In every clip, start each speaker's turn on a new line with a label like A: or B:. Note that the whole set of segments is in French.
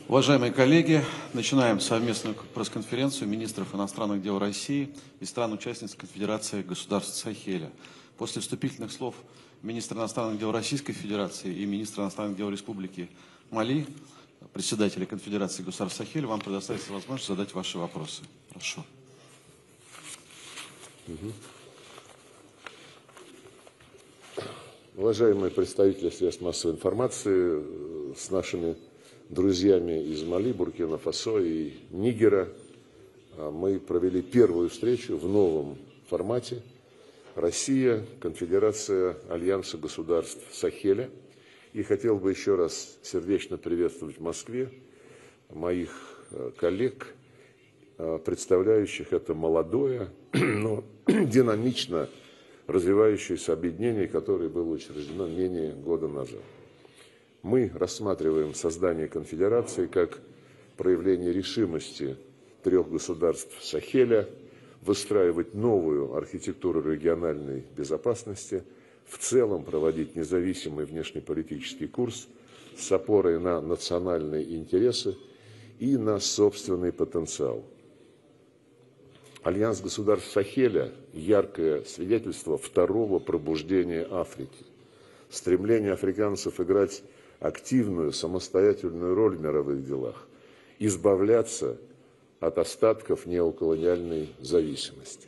A: Уважаемые коллеги, начинаем совместную пресс-конференцию министров иностранных дел России и стран-участниц Конфедерации государств Сахеля. После вступительных слов министра иностранных дел Российской Федерации и министра иностранных дел Республики Мали, председателя Конфедерации государств Сахеля, вам предоставится возможность задать ваши вопросы. Прошу.
B: Уважаемые представители средств массовой информации, с нашими друзьями из Мали, Буркина-Фасо и Нигера мы провели первую встречу в новом формате. Россия, Конфедерация Альянса государств Сахеля. И хотел бы еще раз сердечно приветствовать в Москве моих коллег, представляющих это молодое, но динамично развивающееся объединение, которое было учреждено менее года назад. Мы рассматриваем создание конфедерации как проявление решимости трех государств Сахеля выстраивать новую архитектуру региональной безопасности, в целом проводить независимый внешнеполитический курс с опорой на национальные интересы и на собственный потенциал. Альянс государств Сахеля – яркое свидетельство второго пробуждения Африки, стремление африканцев играть активную, самостоятельную роль в мировых делах, избавляться от остатков неоколониальной зависимости.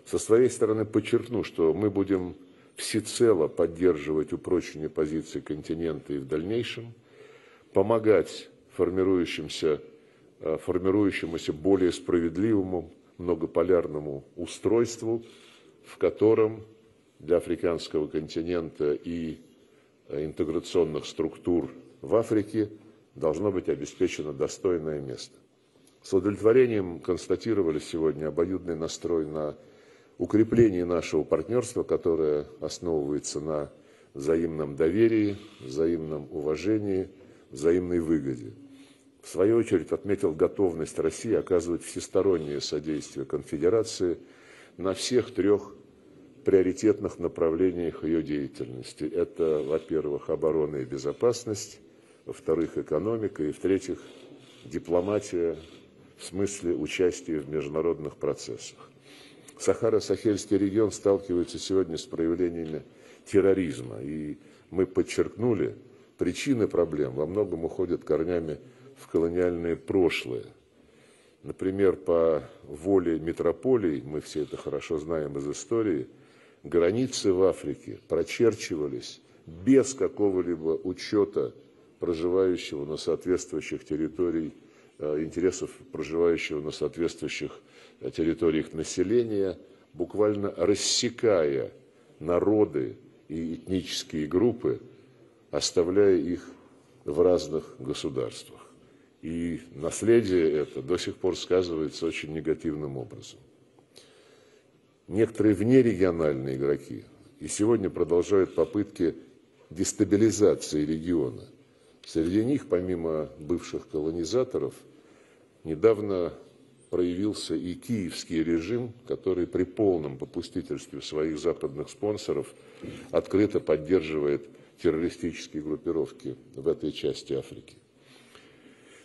B: Со своей стороны подчеркну, что мы будем всецело поддерживать упрочение позиций континента и в дальнейшем, помогать формирующемуся более справедливому многополярному устройству, в котором для африканского континента и интеграционных структур в Африке должно быть обеспечено достойное место. С удовлетворением констатировали сегодня обоюдный настрой на укрепление нашего партнерства, которое основывается на взаимном доверии, взаимном уважении, взаимной выгоде. В свою очередь отметил готовность России оказывать всестороннее содействие конфедерации на всех трех приоритетных направлениях ее деятельности. Это, во-первых, оборона и безопасность, во-вторых, экономика и, в-третьих, дипломатия в смысле участия в международных процессах. Сахаро-Сахельский регион сталкивается сегодня с проявлениями терроризма, и мы подчеркнули, причины проблем во многом уходят корнями в колониальное прошлое. Например, по воле метрополий, мы все это хорошо знаем из истории, границы в Африке прочерчивались без какого-либо учета проживающего на соответствующих территориях, интересов проживающего на соответствующих территориях населения, буквально рассекая народы и этнические группы, оставляя их в разных государствах. И наследие это до сих пор сказывается очень негативным образом. Некоторые внерегиональные игроки и сегодня продолжают попытки дестабилизации региона. Среди них, помимо бывших колонизаторов, недавно проявился и киевский режим, который при полном попустительстве своих западных спонсоров открыто поддерживает террористические группировки в этой части Африки.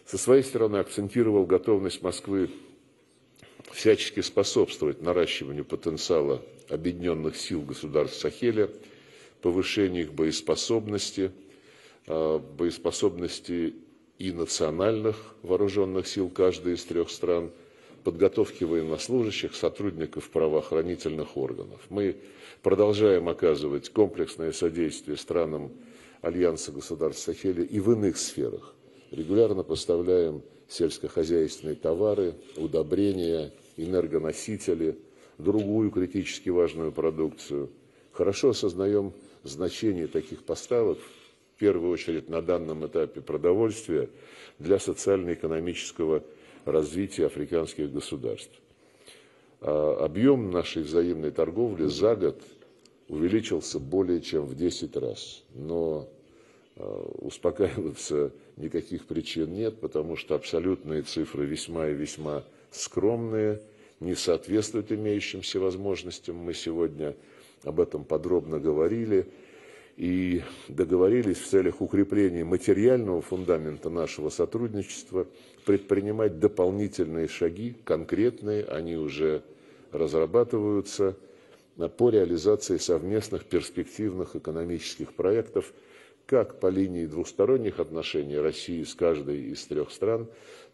B: Со своей стороны акцентировал готовность Москвы всячески способствовать наращиванию потенциала объединенных сил государств Сахеля, повышению их боеспособности и национальных вооруженных сил каждой из трех стран, подготовки военнослужащих, сотрудников правоохранительных органов. Мы продолжаем оказывать комплексное содействие странам Альянса государств Сахеля и в иных сферах. Регулярно поставляем сельскохозяйственные товары, удобрения, энергоносители, другую критически важную продукцию. Хорошо осознаем значение таких поставок, в первую очередь на данном этапе продовольствия, для социально-экономического развития африканских государств. Объем нашей взаимной торговли за год увеличился более чем в 10 раз. Но успокаиваться никаких причин нет, потому что абсолютные цифры весьма и весьма скромные, не соответствуют имеющимся возможностям. Мы сегодня об этом подробно говорили и договорились в целях укрепления материального фундамента нашего сотрудничества предпринимать дополнительные шаги, конкретные, они уже разрабатываются, по реализации совместных перспективных экономических проектов, как по линии двусторонних отношений России с каждой из трех стран,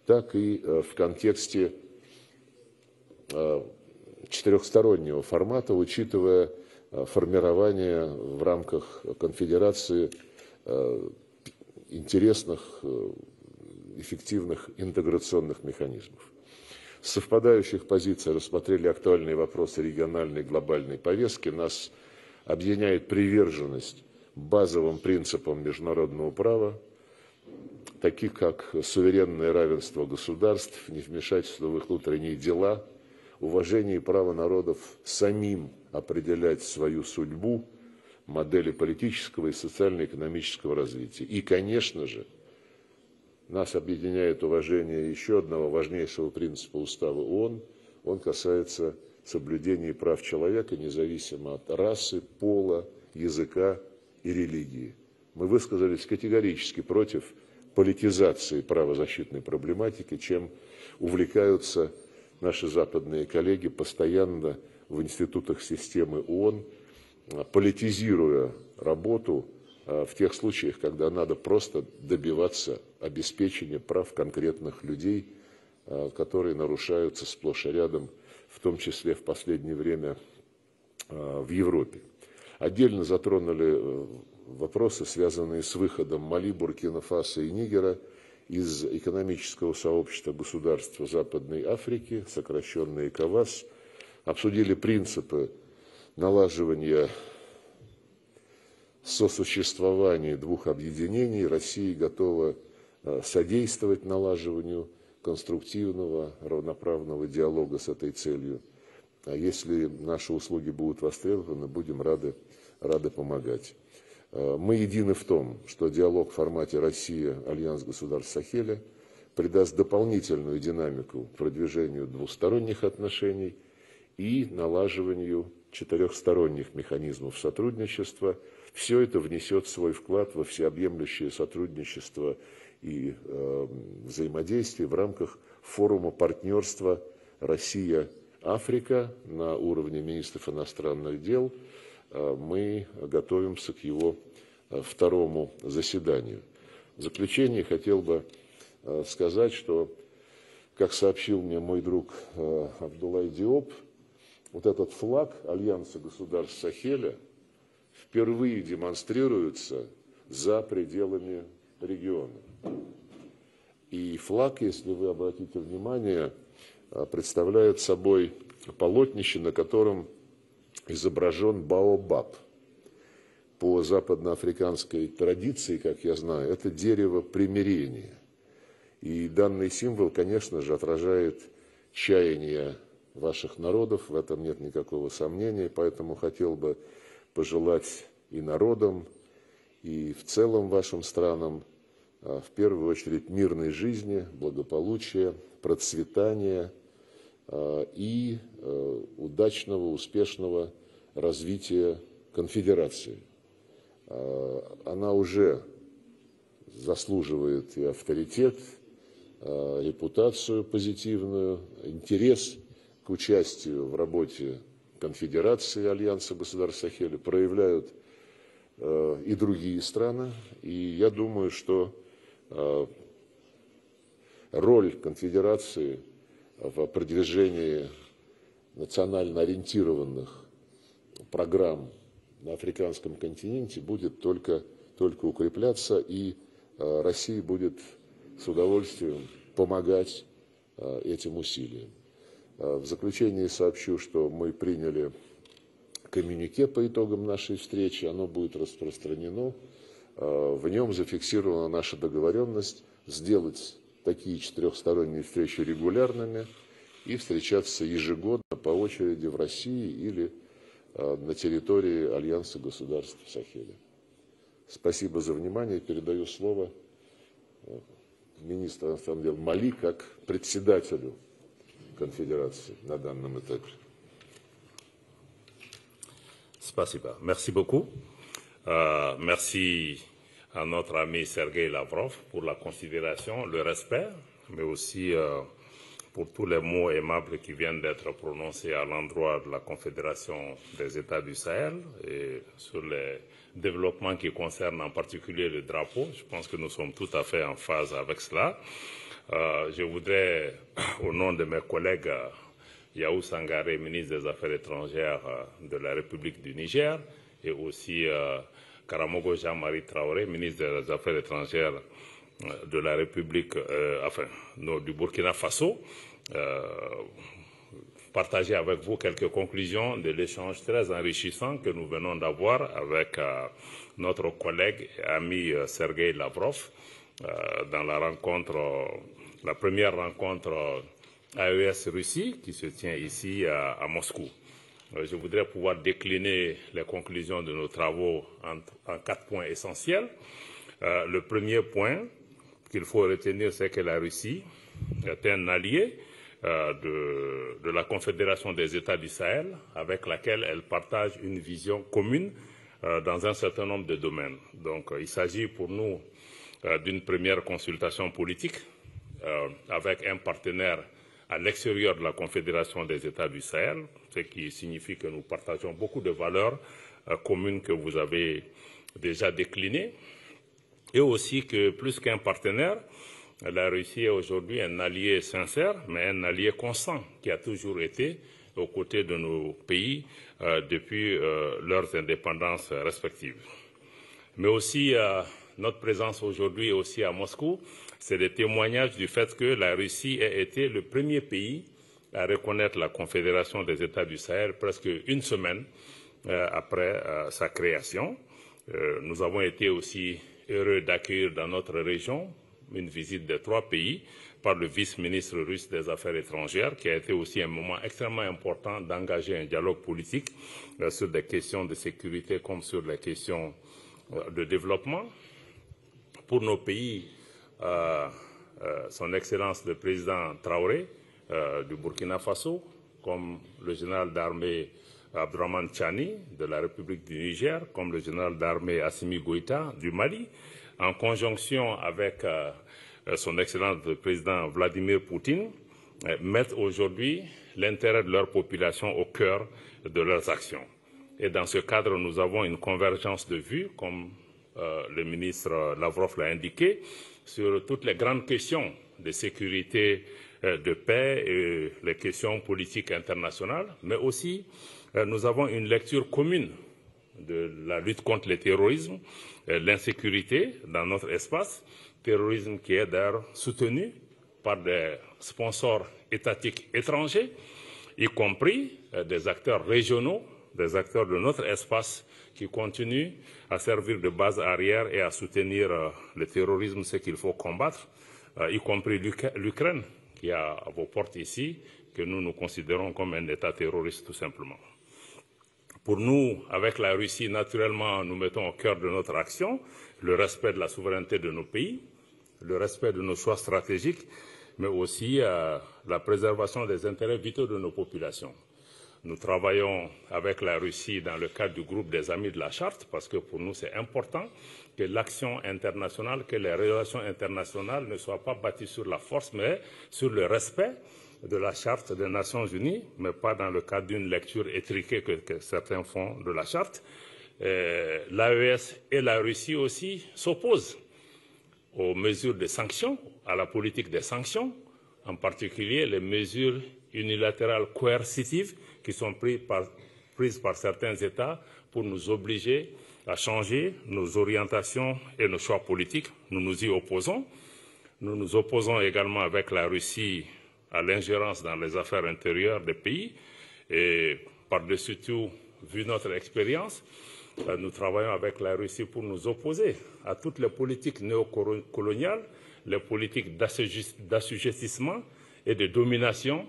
B: так и в контексте четырехстороннего формата, учитывая формирование в рамках конфедерации интересных, эффективных интеграционных механизмов. С совпадающих позиций рассмотрели актуальные вопросы региональной и глобальной повестки. Нас объединяет приверженность базовым принципам международного права, таких как суверенное равенство государств, невмешательство в их внутренние дела, уважение права народов самим определять свою судьбу, модели политического и социально-экономического развития. И, конечно же, нас объединяет уважение еще одного важнейшего принципа Устава ООН. Он касается соблюдения прав человека, независимо от расы, пола, языка и религии. Мы высказались категорически против политизации правозащитной проблематики, чем увлекаются наши западные коллеги постоянно в институтах системы ООН, политизируя работу в тех случаях, когда надо просто добиваться обеспечения прав конкретных людей, которые нарушаются сплошь и рядом, в том числе в последнее время в Европе. Отдельно затронули вопросы, связанные с выходом Мали, Буркина-Фасо и Нигера из экономического сообщества государств Западной Африки, сокращенно ЭКОВАС, обсудили принципы налаживания сосуществования двух объединений. Россия готова содействовать налаживанию конструктивного, равноправного диалога с этой целью. А если наши услуги будут востребованы, будем рады помогать. Мы едины в том, что диалог в формате Россия-Альянс государств Сахеля придаст дополнительную динамику продвижению двусторонних отношений и налаживанию четырехсторонних механизмов сотрудничества. Все это внесет свой вклад во всеобъемлющее сотрудничество и взаимодействие в рамках форума партнерства Россия-Африка на уровне министров иностранных дел. Мы готовимся к его второму заседанию. В заключение хотел бы сказать, что, как сообщил мне мой друг Абдуллай Диоп, вот этот флаг Альянса государств Сахеля впервые демонстрируется за пределами региона. И флаг, если вы обратите внимание, представляет собой полотнище, на котором изображен баобаб. По западноафриканской традиции, как я знаю, это дерево примирения. И данный символ, конечно же, отражает чаяние ваших народов, в этом нет никакого сомнения, поэтому хотел бы пожелать и народам, и в целом вашим странам, в первую очередь, мирной жизни, благополучия, процветания и удачного, успешного развития конфедерации. Она уже заслуживает и авторитет, репутацию позитивную, интерес к участию в работе конфедерации Альянса государств Сахеля проявляют и другие страны. И я думаю, что роль конфедерации в продвижении национально ориентированных программ на африканском континенте будет только укрепляться, и Россия будет с удовольствием помогать этим усилиям. В заключение сообщу, что мы приняли коммюнике по итогам нашей встречи, оно будет распространено. В нем зафиксирована наша договоренность сделать такие четырехсторонние встречи регулярными и встречаться ежегодно по очереди в России или на территории Альянса государств Сахеля. Спасибо за внимание. Передаю слово министру иностранных дел Мали как председателю конфедерации на данном этапе.
C: Спасибо. Merci beaucoup. Merci à notre ami Sergueï Lavrov pour la considération, le respect, mais aussi pour tous les mots aimables qui viennent d'être prononcés à l'endroit de la Confédération des États du Sahel et sur les développements qui concernent en particulier le drapeau. Je pense que nous sommes tout à fait en phase avec cela. Je voudrais, au nom de mes collègues, Yahou Sangaré, ministre des Affaires étrangères de la République du Niger, et aussi Karamogo Jean-Marie Traoré, ministre des Affaires étrangères de la République, du Burkina Faso, partager avec vous quelques conclusions de l'échange très enrichissant que nous venons d'avoir avec notre collègue et ami Sergueï Lavrov dans la première rencontre AES-Russie qui se tient ici à Moscou. Je voudrais pouvoir décliner les conclusions de nos travaux en 4 points essentiels. Le premier point qu'il faut retenir, c'est que la Russie est un allié de la Confédération des États du Sahel, avec laquelle elle partage une vision commune dans un certain nombre de domaines. Donc, il s'agit pour nous d'une première consultation politique avec un partenaire à l'extérieur de la Confédération des États du Sahel, ce qui signifie que nous partageons beaucoup de valeurs communes que vous avez déjà déclinées, et aussi que plus qu'un partenaire, la Russie est aujourd'hui un allié sincère, mais un allié constant qui a toujours été aux côtés de nos pays depuis leurs indépendances respectives. Mais aussi, notre présence aujourd'hui aussi à Moscou, c'est le témoignage du fait que la Russie a été le premier pays à reconnaître la Confédération des États du Sahel presque une semaine après sa création. Nous avons été aussi heureux d'accueillir dans notre région une visite de 3 pays par le vice-ministre russe des Affaires étrangères, qui a été aussi un moment extrêmement important d'engager un dialogue politique sur des questions de sécurité comme sur les questions de développement. Pour nos pays, son Excellence le président Traoré du Burkina Faso, comme le général d'armée Abdourahmane Tchani de la République du Niger, comme le général d'armée Assimi Goïta du Mali, en conjonction avec son Excellence le président Vladimir Poutine, mettent aujourd'hui l'intérêt de leur population au cœur de leurs actions. Et dans ce cadre, nous avons une convergence de vues, comme le ministre Lavrov l'a indiqué, sur toutes les grandes questions de sécurité, de paix et les questions politiques internationales, mais aussi nous avons une lecture commune de la lutte contre le terrorisme, l'insécurité dans notre espace, terrorisme qui est d'ailleurs soutenu par des sponsors étatiques étrangers, y compris des acteurs régionaux, des acteurs de notre espace qui continuent à servir de base arrière et à soutenir le terrorisme, ce qu'il faut combattre, y compris l'Ukraine, qui est à vos portes ici, que nous considérons comme un État terroriste tout simplement. Pour nous, avec la Russie, naturellement, nous mettons au cœur de notre action le respect de la souveraineté de nos pays, le respect de nos choix stratégiques, mais aussi la préservation des intérêts vitaux de nos populations. Nous travaillons avec la Russie dans le cadre du groupe des Amis de la Charte, parce que pour nous, c'est important que l'action internationale, que les relations internationales ne soient pas bâties sur la force, mais sur le respect de la Charte des Nations Unies, mais pas dans le cadre d'une lecture étriquée que certains font de la Charte. L'AES et la Russie aussi s'opposent aux mesures de sanctions, à la politique des sanctions, en particulier les mesures unilatérales coercitives qui sont prises par certains États pour nous obliger à changer nos orientations et nos choix politiques. Nous nous y opposons. Nous nous opposons également avec la Russie à l'ingérence dans les affaires intérieures des pays. Et par-dessus tout, vu notre expérience, nous travaillons avec la Russie pour nous opposer à toutes les politiques néocoloniales, les politiques d'assujettissement et de domination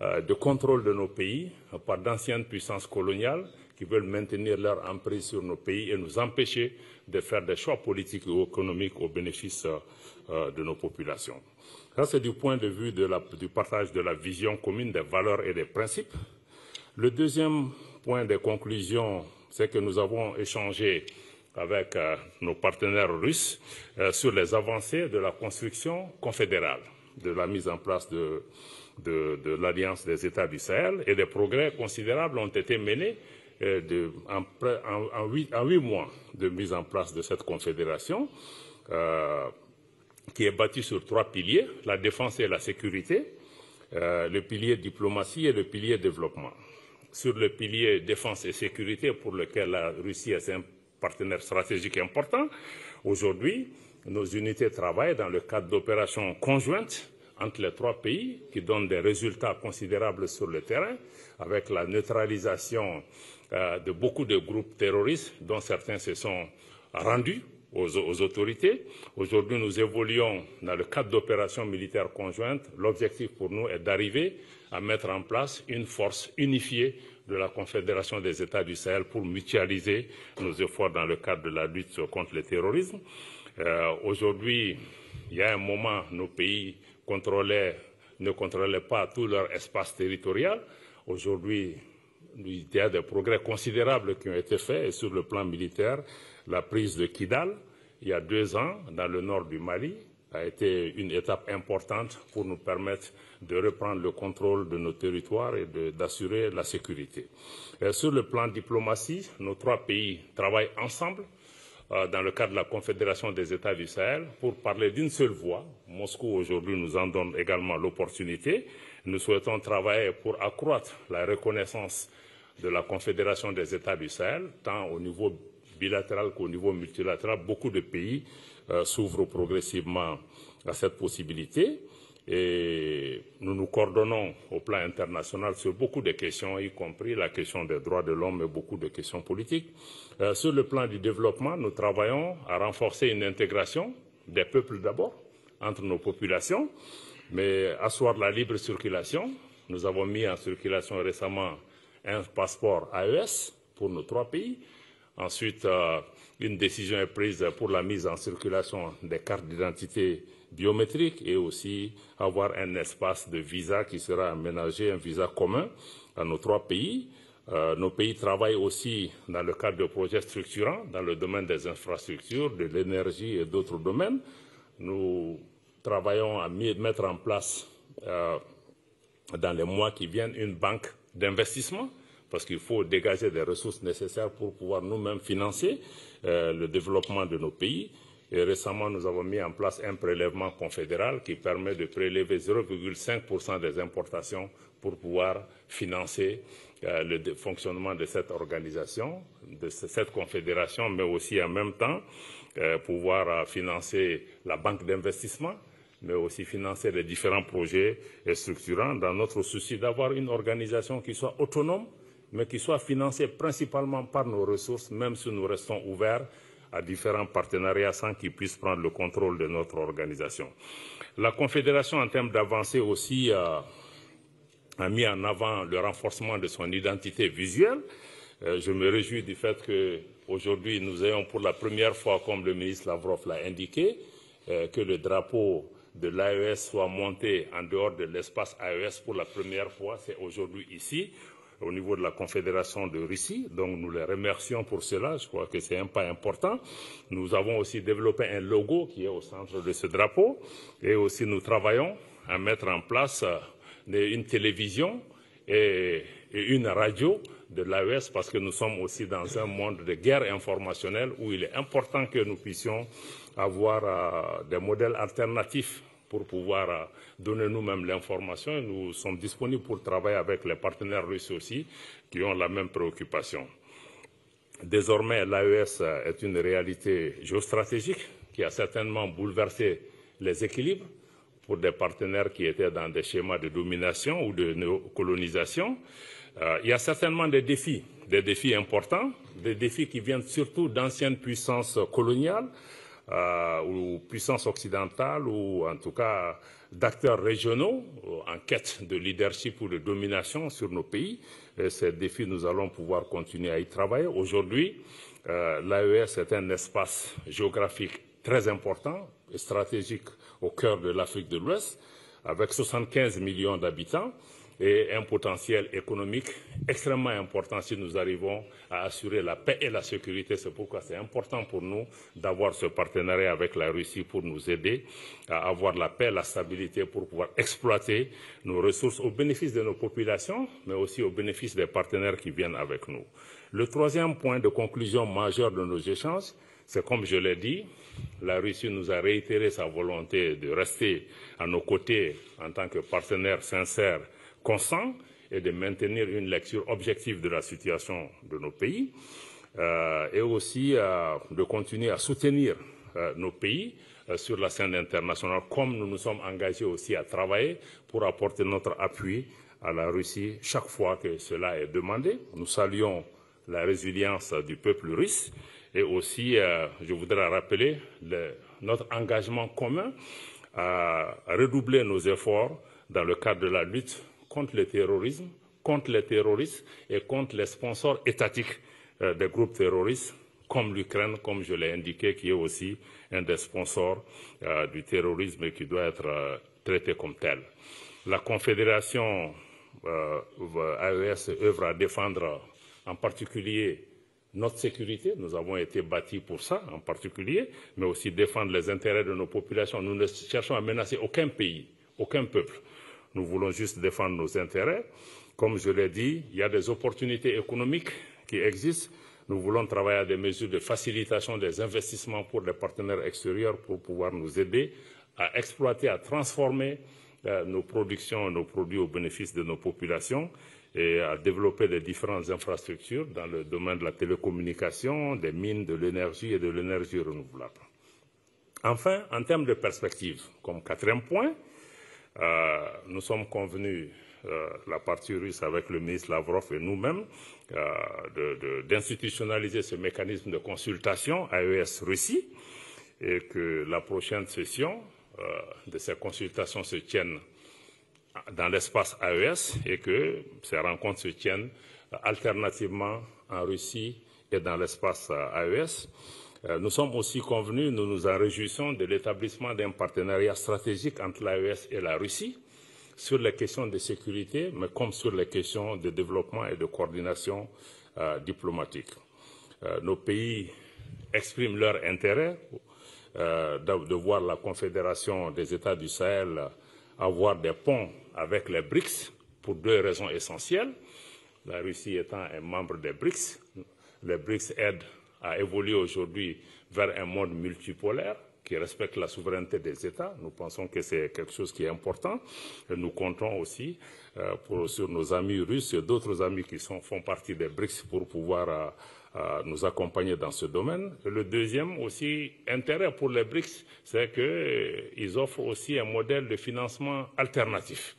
C: de contrôle de nos pays par d'anciennes puissances coloniales qui veulent maintenir leur emprise sur nos pays et nous empêcher de faire des choix politiques et économiques au bénéfice de nos populations. Ça, c'est du point de vue du partage de la vision commune des valeurs et des principes. Le deuxième point de conclusion, c'est que nous avons échangé avec nos partenaires russes sur les avancées de la construction confédérale, de la mise en place de l'Alliance des États du Sahel, et des progrès considérables ont été menés en 8 mois de mise en place de cette confédération qui est bâtie sur 3 piliers, la défense et la sécurité, le pilier diplomatie et le pilier développement. Sur le pilier défense et sécurité pour lequel la Russie est un partenaire stratégique important, aujourd'hui, nos unités travaillent dans le cadre d'opérations conjointes entre les 3 pays qui donnent des résultats considérables sur le terrain, avec la neutralisation de beaucoup de groupes terroristes dont certains se sont rendus aux autorités. Aujourd'hui, nous évoluons dans le cadre d'opérations militaires conjointes. L'objectif pour nous est d'arriver à mettre en place une force unifiée de la Confédération des États du Sahel pour mutualiser nos efforts dans le cadre de la lutte contre le terrorisme. Aujourd'hui, il y a un moment, nos pays ne contrôlaient pas tout leur espace territorial. Aujourd'hui, il y a des progrès considérables qui ont été faits et sur le plan militaire, la prise de Kidal, il y a 2 ans, dans le nord du Mali, a été une étape importante pour nous permettre de reprendre le contrôle de nos territoires et d'assurer la sécurité. Sur le plan diplomatie, nos 3 pays travaillent ensemble dans le cadre de la Confédération des États du Sahel pour parler d'une seule voix. Moscou aujourd'hui nous en donne également l'opportunité. Nous souhaitons travailler pour accroître la reconnaissance de la Confédération des États du Sahel, tant au niveau bilatéral qu'au niveau multilatéral. Beaucoup de pays s'ouvrent progressivement à cette possibilité et nous nous coordonnons au plan international sur beaucoup de questions, y compris la question des droits de l'homme et beaucoup de questions politiques. Sur le plan du développement, nous travaillons à renforcer une intégration des peuples d'abord, entre nos populations, mais asseoir la libre circulation. Nous avons mis en circulation récemment un passeport AES pour nos 3 pays. Ensuite, une décision est prise pour la mise en circulation des cartes d'identité biométriques et aussi avoir un espace de visa qui sera aménagé, un visa commun à nos 3 pays. Nos pays travaillent aussi dans le cadre de projets structurants dans le domaine des infrastructures, de l'énergie et d'autres domaines. Nous travaillons à mettre en place dans les mois qui viennent une banque d'investissement parce qu'il faut dégager des ressources nécessaires pour pouvoir nous-mêmes financer le développement de nos pays. Et récemment, nous avons mis en place un prélèvement confédéral qui permet de prélever 0,5% des importations pour pouvoir financer le fonctionnement de cette organisation, de cette confédération, mais aussi en même temps pouvoir financer la banque d'investissement, mais aussi financer les différents projets structurants dans notre souci d'avoir une organisation qui soit autonome, mais qui soit financée principalement par nos ressources, même si nous restons ouverts à différents partenariats sans qu'ils puissent prendre le contrôle de notre organisation. La Confédération, en termes d'avancée aussi, a mis en avant le renforcement de son identité visuelle. Je me réjouis du fait qu'aujourd'hui, nous ayons pour la première fois, comme le ministre Lavrov l'a indiqué, que le drapeau de l'AES soit monté en dehors de l'espace AES pour la première fois. C'est aujourd'hui ici, au niveau de la Confédération de Russie. Donc nous les remercions pour cela. Je crois que c'est un pas important. Nous avons aussi développé un logo qui est au centre de ce drapeau. Et aussi nous travaillons à mettre en place une télévision et une radio de l'AES parce que nous sommes aussi dans un monde de guerre informationnelle où il est important que nous puissions avoir des modèles alternatifs pour pouvoir donner nous-mêmes l'information. Nous sommes disponibles pour travailler avec les partenaires russes aussi qui ont la même préoccupation. Désormais, l'AES est une réalité géostratégique qui a certainement bouleversé les équilibres pour des partenaires qui étaient dans des schémas de domination ou de néocolonisation. Il y a certainement des défis importants, des défis qui viennent surtout d'anciennes puissances coloniales, ou puissances occidentales, ou en tout cas d'acteurs régionaux en quête de leadership ou de domination sur nos pays. Et ces défis, nous allons pouvoir continuer à y travailler. Aujourd'hui, l'AES est un espace géographique très important et stratégique au cœur de l'Afrique de l'Ouest, avec 75 millions d'habitants et un potentiel économique extrêmement important si nous arrivons à assurer la paix et la sécurité. C'est pourquoi c'est important pour nous d'avoir ce partenariat avec la Russie pour nous aider à avoir la paix, la stabilité, pour pouvoir exploiter nos ressources au bénéfice de nos populations, mais aussi au bénéfice des partenaires qui viennent avec nous. Le troisième point de conclusion majeur de nos échanges, c'est comme je l'ai dit, la Russie nous a réitéré sa volonté de rester à nos côtés en tant que partenaire sincère, constant, et de maintenir une lecture objective de la situation de nos pays, et aussi de continuer à soutenir nos pays sur la scène internationale, comme nous nous sommes engagés aussi à travailler pour apporter notre appui à la Russie chaque fois que cela est demandé. Nous saluons la résilience du peuple russe et aussi, je voudrais rappeler notre engagement commun à redoubler nos efforts dans le cadre de la lutte contre le terrorisme, contre les terroristes et contre les sponsors étatiques des groupes terroristes, comme l'Ukraine, comme je l'ai indiqué, qui est aussi un des sponsors du terrorisme et qui doit être traité comme tel. La Confédération AES œuvre à défendre en particulier notre sécurité. Nous avons été bâtis pour ça en particulier, mais aussi défendre les intérêts de nos populations. Nous ne cherchons à menacer aucun pays, aucun peuple. Nous voulons juste défendre nos intérêts. Comme je l'ai dit, il y a des opportunités économiques qui existent. Nous voulons travailler à des mesures de facilitation des investissements pour les partenaires extérieurs pour pouvoir nous aider à exploiter, à transformer nos productions, nos produits au bénéfice de nos populations et à développer les différentes infrastructures dans le domaine de la télécommunication, des mines, de l'énergie et de l'énergie renouvelable. Enfin, en termes de perspectives, comme quatrième point, nous sommes convenus, la partie russe avec le ministre Lavrov et nous-mêmes, d'institutionnaliser ce mécanisme de consultation AES-Russie et que la prochaine session de ces consultations se tienne dans l'espace AES et que ces rencontres se tiennent alternativement en Russie et dans l'espace AES. Nous sommes aussi convenus, nous nous en réjouissons de l'établissement d'un partenariat stratégique entre l'AES et la Russie sur les questions de sécurité, mais comme sur les questions de développement et de coordination diplomatique. Nos pays expriment leur intérêt de voir la Confédération des États du Sahel avoir des ponts avec les BRICS pour deux raisons essentielles. La Russie étant un membre des BRICS, les BRICS aident à évoluer aujourd'hui vers un monde multipolaire qui respecte la souveraineté des États. Nous pensons que c'est quelque chose qui est important. Et nous comptons aussi sur nos amis russes et d'autres amis qui font partie des BRICS pour pouvoir nous accompagner dans ce domaine. Et le deuxième aussi intérêt pour les BRICS, c'est qu'ils offrent aussi un modèle de financement alternatif,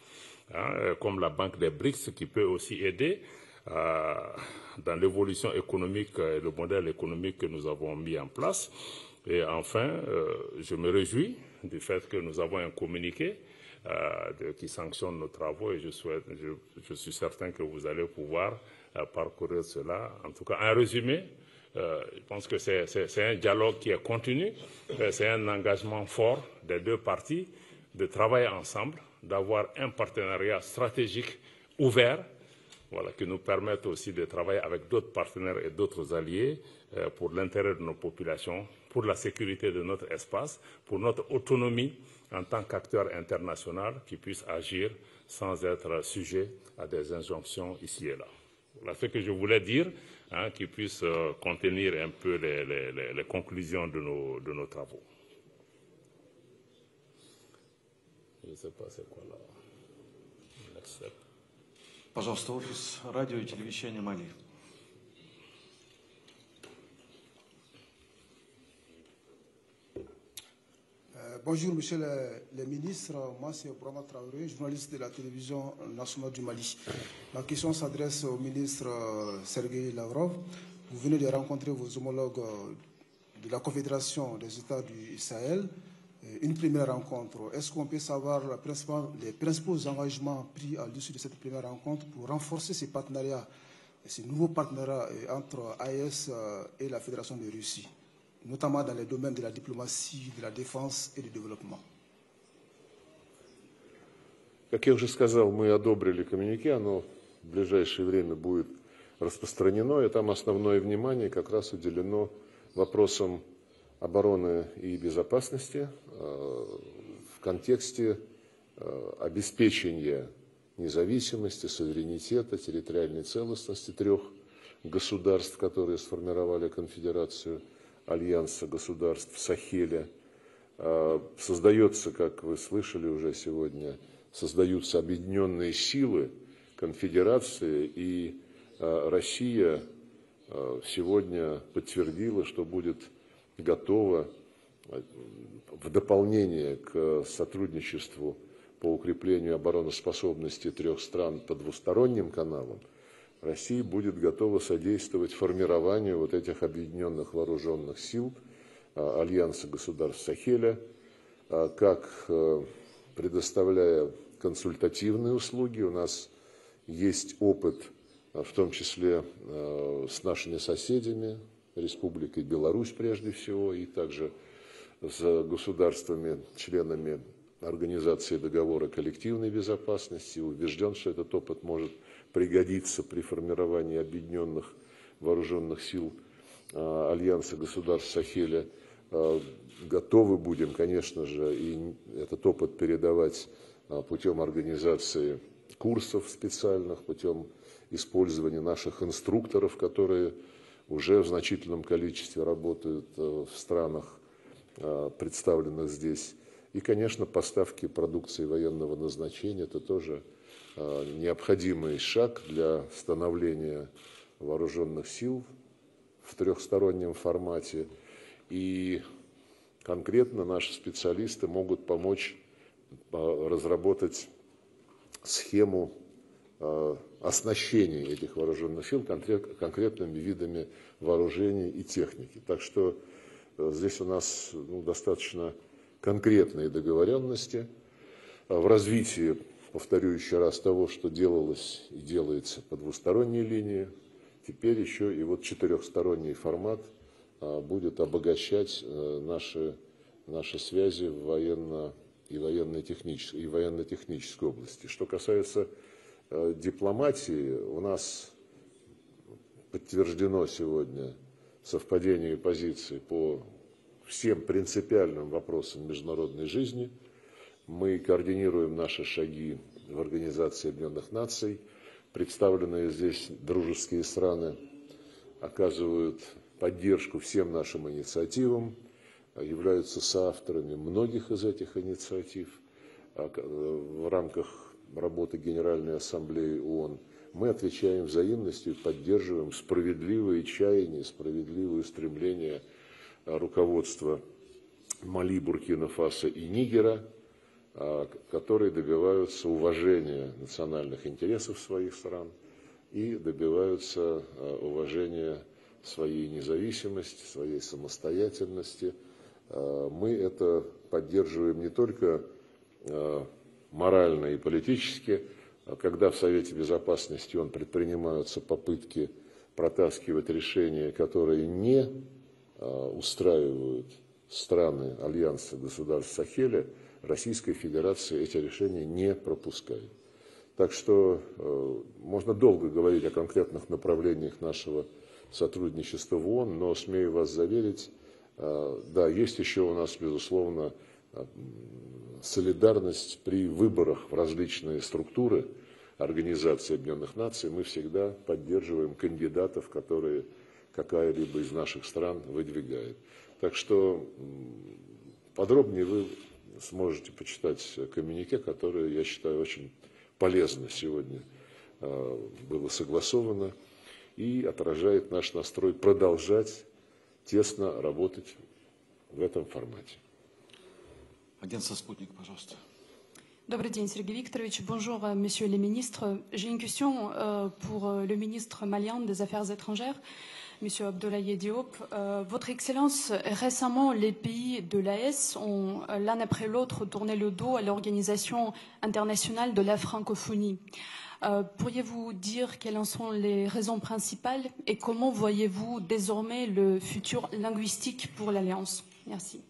C: comme la Banque des BRICS qui peut aussi aider dans l'évolution économique et le modèle économique que nous avons mis en place. Et enfin, je me réjouis du fait que nous avons un communiqué qui sanctionne nos travaux et je suis certain que vous allez pouvoir parcourir cela. En tout cas, en résumé, je pense que c'est un dialogue qui est continu, c'est un engagement fort des deux parties de travailler ensemble, d'avoir un partenariat stratégique ouvert, voilà, qui nous permette aussi de travailler avec d'autres partenaires et d'autres alliés pour l'intérêt de nos populations, pour la sécurité de notre espace, pour notre autonomie en tant qu'acteur international qui puisse agir sans être sujet à des injonctions ici et là. Voilà ce que je voulais dire, qui puisse contenir un peu les conclusions de nos travaux. Je ne sais pas c'est quoi là. Next step.
A: Пожалуйста, офис радио и телевещания Мали.
D: Bonjour, monsieur le ministre. Moi, c'est Brahma Traoré, journaliste de la télévision nationale du Mali. Ma question s'adresse au ministre Sergueï Lavrov. Vous venez de rencontrer vos homologues de la Confédération des États du Sahel. une première rencontre. Est-ce qu'on peut savoir les principaux engagements pris à l'issue de cette première rencontre pour renforcer ces partenariats, ces nouveaux partenariats entre AES et la Fédération de Russie, notamment dans les domaines de la diplomatie, de la défense et du développement?
B: Как я уже сказал, мы одобрили коммюнике, оно в ближайшее время будет распространено, и там основное внимание как раз уделено вопросам обороны и безопасности в контексте обеспечения независимости, суверенитета, территориальной целостности трех государств, которые сформировали конфедерацию Альянса государств Сахеля. Создается, как вы слышали уже сегодня, создаются объединенные силы конфедерации, и Россия сегодня подтвердила, что будет готова в дополнение к сотрудничеству по укреплению обороноспособности трех стран по двусторонним каналам. Россия будет готова содействовать формированию вот этих объединенных вооруженных сил Альянса государств Сахеля, как предоставляя консультативные услуги. У нас есть опыт, в том числе с нашими соседями, Республикой Беларусь прежде всего, и также с государствами, членами Организации договора коллективной безопасности. Убежден, что этот опыт может пригодиться при формировании объединенных вооруженных сил Альянса государств Сахеля. Готовы будем, конечно же, и этот опыт передавать путем организации курсов специальных, путем использования наших инструкторов, которые уже в значительном количестве работают в странах, представленных здесь. И, конечно, поставки продукции военного назначения – это тоже необходимый шаг для становления вооруженных сил в трехстороннем формате. И конкретно наши специалисты могут помочь разработать схему оснащения этих вооруженных сил конкретными видами вооружений и техники. Так что здесь у нас достаточно конкретные договоренности в развитии, повторю еще раз, того, что делалось и делается по двусторонней линии. Теперь еще и вот четырехсторонний формат будет обогащать наши связи в военно-технической области. Что касается дипломатии, у нас подтверждено сегодня совпадение позиций по всем принципиальным вопросам международной жизни. Мы координируем наши шаги в Организации Объединенных Наций. Представленные здесь дружеские страны оказывают поддержку всем нашим инициативам, являются соавторами многих из этих инициатив в рамках работы Генеральной Ассамблеи ООН. Мы отвечаем взаимностью, поддерживаем справедливые чаяния, справедливые стремления руководства Мали, Буркина-Фасо и Нигера, которые добиваются уважения национальных интересов своих стран и добиваются уважения своей независимости, своей самостоятельности. Мы это поддерживаем не только морально и политически, когда в Совете Безопасности предпринимаются попытки протаскивать решения, которые не устраивают страны Альянса государств Сахеля, Российская Федерация эти решения не пропускает. Так что можно долго говорить о конкретных направлениях нашего сотрудничества в ООН, но смею вас заверить, да, есть еще у нас, безусловно, солидарность при выборах в различные структуры Организации Объединенных Наций. Мы всегда поддерживаем кандидатов, которые какая-либо из наших стран выдвигает. Так что подробнее вы сможете почитать коммюнике, которое, я считаю, очень полезно сегодня было согласовано и отражает наш настрой продолжать тесно работать в этом формате.
A: Агентство «Спутник», пожалуйста.
E: Добрый день, Сергей Викторович. Bonjour, messieurs les ministres. J'ai une question pour le ministre malien des Affaires étrangères, monsieur Abdoulaye Diop. Votre Excellence, récemment, les pays de l'AES ont l'un après l'autre tourné le dos à l'Organisation internationale de la francophonie. Pourriez-vous dire quelles en sont les raisons principales et comment voyez-vous désormais le futur linguistique pour l'Alliance? Merci.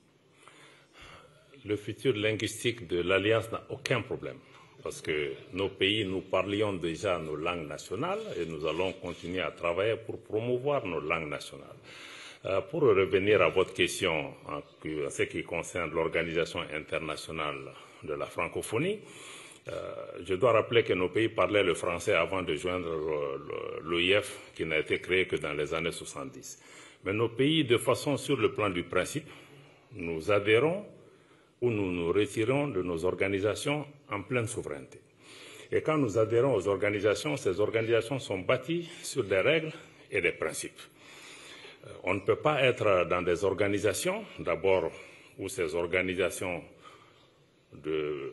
C: Le futur linguistique de l'Alliance n'a aucun problème, parce que nos pays, nous parlions déjà nos langues nationales et nous allons continuer à travailler pour promouvoir nos langues nationales. Pour revenir à votre question en ce qui concerne l'Organisation internationale de la francophonie, je dois rappeler que nos pays parlaient le français avant de joindre l'OIF, qui n'a été créé que dans les années 70. Mais nos pays, de façon sur le plan du principe, nous adhérons où nous nous retirons de nos organisations en pleine souveraineté. Et quand nous adhérons aux organisations, ces organisations sont bâties sur des règles et des principes. On ne peut pas être dans des organisations, d'abord, où ces organisations de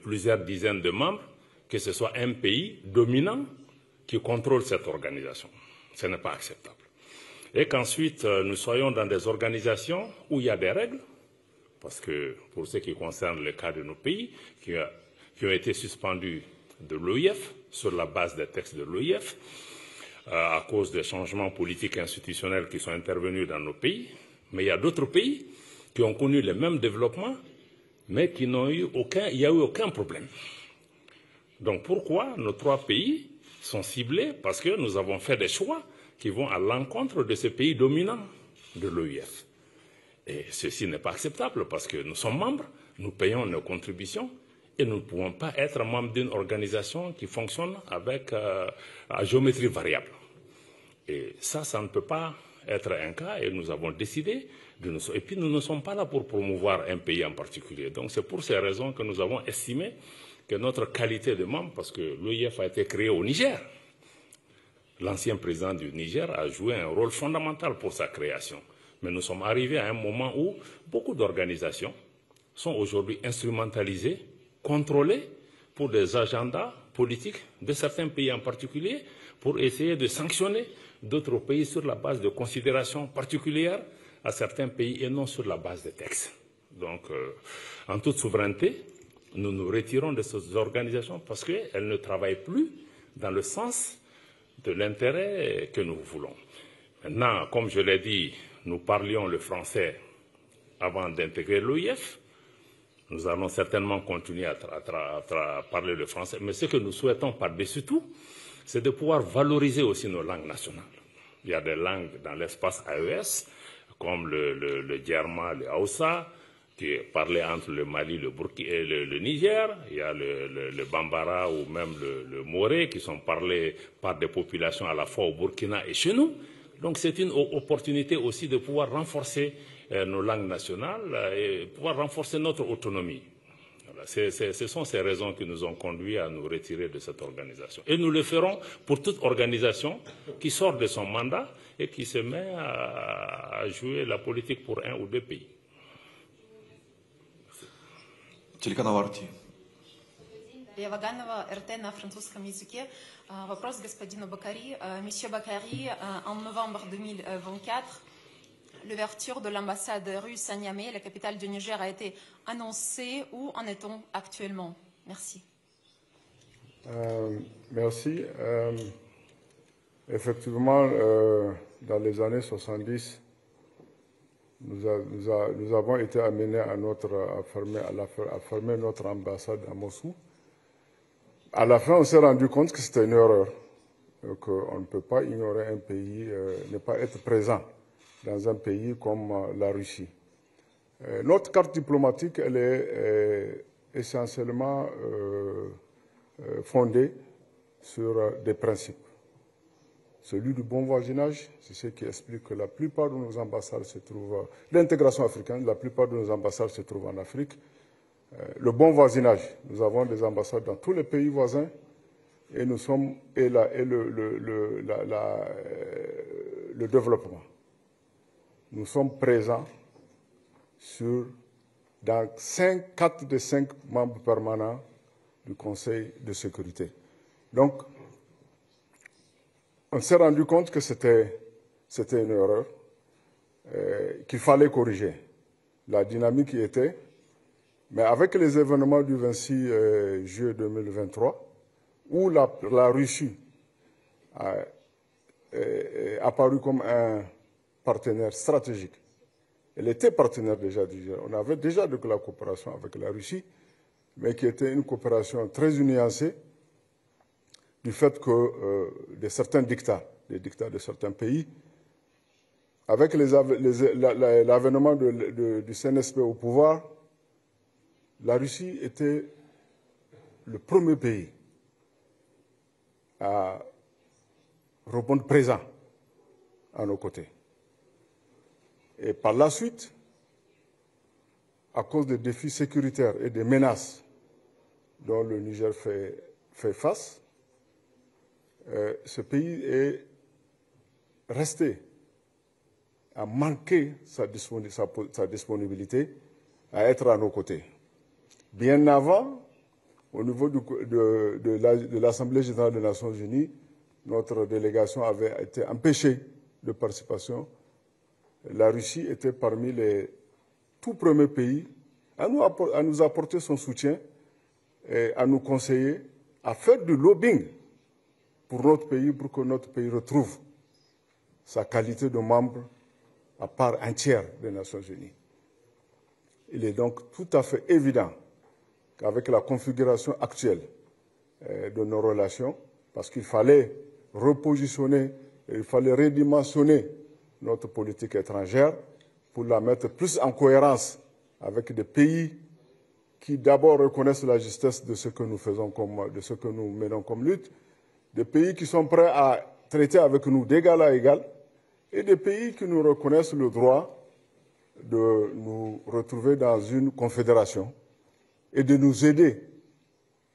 C: plusieurs dizaines de membres, que ce soit un pays dominant qui contrôle cette organisation. Ce n'est pas acceptable. Et qu'ensuite, nous soyons dans des organisations où il y a des règles, parce que pour ce qui concerne le cas de nos pays qui ont été suspendus de l'OIF sur la base des textes de l'OIF à cause des changements politiques et institutionnels qui sont intervenus dans nos pays, mais il y a d'autres pays qui ont connu les mêmes développements mais qui n'ont eu il n'y a eu aucun problème. Donc pourquoi nos trois pays sont ciblés? Parce que nous avons fait des choix qui vont à l'encontre de ces pays dominants de l'OIF. Et ceci n'est pas acceptable parce que nous sommes membres, nous payons nos contributions et nous ne pouvons pas être membres d'une organisation qui fonctionne avec à géométrie variable. Et ça ne peut pas être un cas et nous avons décidé de nous... Et puis nous ne sommes pas là pour promouvoir un pays en particulier. Donc c'est pour ces raisons que nous avons estimé que notre qualité de membre, parce que l'OIF a été créé au Niger, l'ancien président du Niger a joué un rôle fondamental pour sa création. Mais nous sommes arrivés à un moment où beaucoup d'organisations sont aujourd'hui instrumentalisées, contrôlées pour des agendas politiques de certains pays en particulier, pour essayer de sanctionner d'autres pays sur la base de considérations particulières à certains pays et non sur la base des textes. Donc, en toute souveraineté, nous nous retirons de ces organisations parce qu'elles ne travaillent plus dans le sens de l'intérêt que nous voulons. Maintenant, comme je l'ai dit, nous parlions le français avant d'intégrer l'OIF. Nous allons certainement continuer à parler le français. Mais ce que nous souhaitons par-dessus tout, c'est de pouvoir valoriser aussi nos langues nationales. Il y a des langues dans l'espace AES, comme le Djerma, le Hausa, qui est parlé entre le Mali, le Burkina et le Niger. Il y a le Bambara ou même le Moré, qui sont parlés par des populations à la fois au Burkina et chez nous. Donc c'est une opportunité aussi de pouvoir renforcer nos langues nationales et pouvoir renforcer notre autonomie. Voilà, ce sont ces raisons qui nous ont conduits à nous retirer de cette organisation. Et nous le ferons pour toute organisation qui sort de son mandat et qui se met à jouer la politique pour un ou deux pays.
A: Телеканал RT.
F: Дарья Ваганова, РТ на французском языке. Вопрос господину Бакари. Monsieur Bakary, en novembre 2024, l'ouverture de l'ambassade russe à Niamey, la capitale du Niger, a été annoncée. Où en est-on actuellement? Merci.
G: Merci. Effectivement, dans les années 70, nous avons été amenés à fermer notre ambassade à Moscou. À la fin, on s'est rendu compte que c'était une erreur, qu'on ne peut pas ignorer un pays, ne pas être présent dans un pays comme la Russie. Notre carte diplomatique, elle est essentiellement fondée sur des principes. Celui du bon voisinage, c'est ce qui explique que la plupart de nos ambassades se trouvent, l'intégration africaine, la plupart de nos ambassades se trouvent en Afrique. Le bon voisinage, nous avons des ambassades dans tous les pays voisins et nous sommes le développement. Nous sommes présents sur dans 4 des 5 membres permanents du Conseil de sécurité. Donc, on s'est rendu compte que c'était une erreur, qu'il fallait corriger. La dynamique y était, mais avec les événements du 26 juillet 2023, où la Russie a apparu comme un partenaire stratégique. Elle était partenaire déjà du Niger. On avait déjà de la coopération avec la Russie, mais qui était une coopération très nuancée du fait que de certains dictats, des dictats de certains pays, avec l'avènement du CNSP au pouvoir, la Russie était le premier pays à répondre présent à nos côtés. Et par la suite, à cause des défis sécuritaires et des menaces dont le Niger fait face, ce pays est resté à manquer sa disponibilité à être à nos côtés. Bien avant, au niveau de l'Assemblée générale des Nations unies, notre délégation avait été empêchée de participation. La Russie était parmi les tout premiers pays à nous apporter son soutien et à nous conseiller à faire du lobbying pour notre pays, pour que notre pays retrouve sa qualité de membre à part entière des Nations unies. Il est donc tout à fait évident qu'avec la configuration actuelle de nos relations, parce qu'il fallait repositionner, il fallait redimensionner notre politique étrangère pour la mettre plus en cohérence avec des pays qui d'abord reconnaissent la justesse de ce que nous faisons, de ce que nous menons comme lutte, des pays qui sont prêts à traiter avec nous d'égal à égal, et des pays qui nous reconnaissent le droit de nous retrouver dans une confédération et de nous aider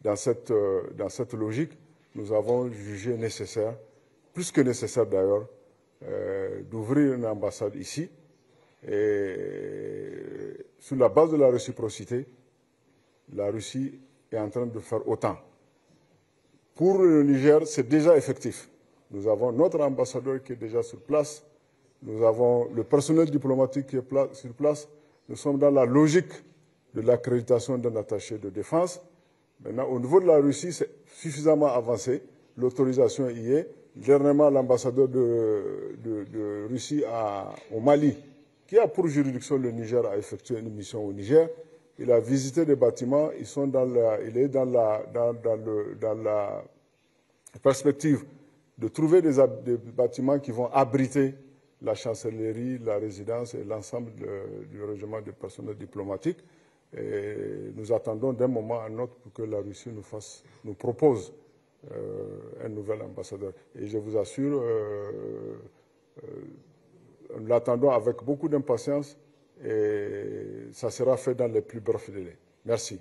G: dans cette logique. Nous avons jugé nécessaire, plus que nécessaire d'ailleurs, d'ouvrir une ambassade ici. Et sur la base de la réciprocité, la Russie est en train de faire autant. Pour le Niger, c'est déjà effectif. Nous avons notre ambassadeur qui est déjà sur place. Nous avons le personnel diplomatique qui est sur place. Nous sommes dans la logique de l'accréditation d'un attaché de défense. Maintenant, au niveau de la Russie, c'est suffisamment avancé. L'autorisation y est. Dernièrement, l'ambassadeur de Russie au Mali, qui a pour juridiction le Niger, a effectué une mission au Niger. Il a visité des bâtiments. Il est dans la perspective de trouver des bâtiments qui vont abriter la chancellerie, la résidence et l'ensemble du régiment du personnel diplomatique. Et nous attendons d'un moment à un autre pour que la Russie nous propose un nouvel ambassadeur. Et je vous assure, nous l'attendons avec beaucoup d'impatience et ça sera fait dans les plus brefs délais. Merci.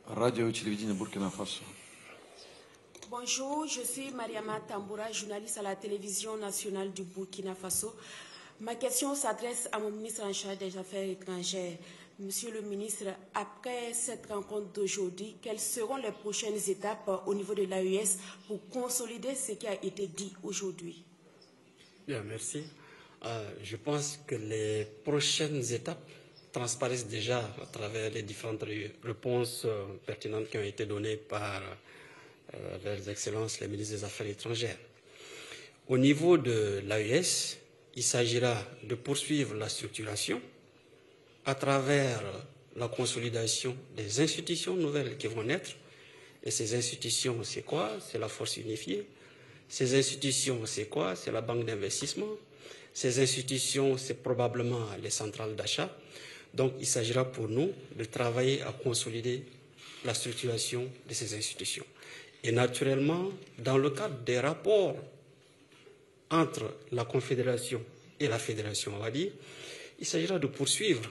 A: Radio et télévision Burkina Faso.
H: Bonjour, je suis Mariama Tamboura, journaliste à la télévision nationale du Burkina Faso. Ma question s'adresse à mon ministre en charge des Affaires étrangères. Monsieur le ministre, après cette rencontre d'aujourd'hui, quelles seront les prochaines étapes au niveau de l'AES pour consolider ce qui a été dit aujourd'hui?
I: Bien, merci. Je pense que les prochaines étapes transparaissent déjà à travers les différentes réponses pertinentes qui ont été données par leurs excellences les ministres des Affaires étrangères. Au niveau de l'AES, il s'agira de poursuivre la structuration à travers la consolidation des institutions nouvelles qui vont naître. Et ces institutions, c'est quoi? C'est la force unifiée. Ces institutions, c'est quoi? C'est la banque d'investissement. Ces institutions, c'est probablement les centrales d'achat. Donc, il s'agira pour nous de travailler à consolider la structuration de ces institutions. Et naturellement, dans le cadre des rapports entre la Confédération et la Fédération, on va dire, il s'agira de poursuivre.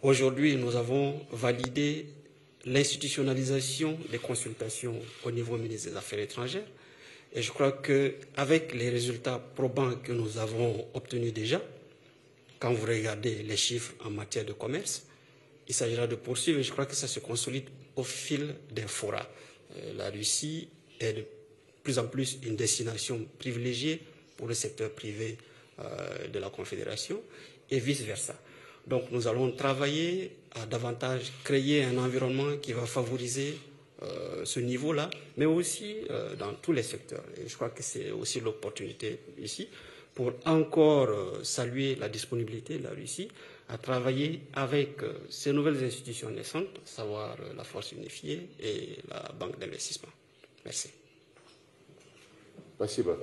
I: Aujourd'hui, nous avons validé l'institutionnalisation des consultations au niveau ministre des Affaires étrangères. Et je crois qu'avec les résultats probants que nous avons obtenus déjà, quand vous regardez les chiffres en matière de commerce, il s'agira de poursuivre, et je crois que ça se consolide au fil des forats. La Russie est de plus en plus une destination privilégiée pour le secteur privé de la Confédération et vice-versa. Donc nous allons travailler à davantage créer un environnement qui va favoriser ce niveau-là, mais aussi dans tous les secteurs. Et je crois que c'est aussi l'opportunité ici pour encore saluer la disponibilité de la Russie à travailler avec ces nouvelles institutions naissantes, à savoir la Force unifiée et la Banque d'investissement. Merci.
B: Спасибо.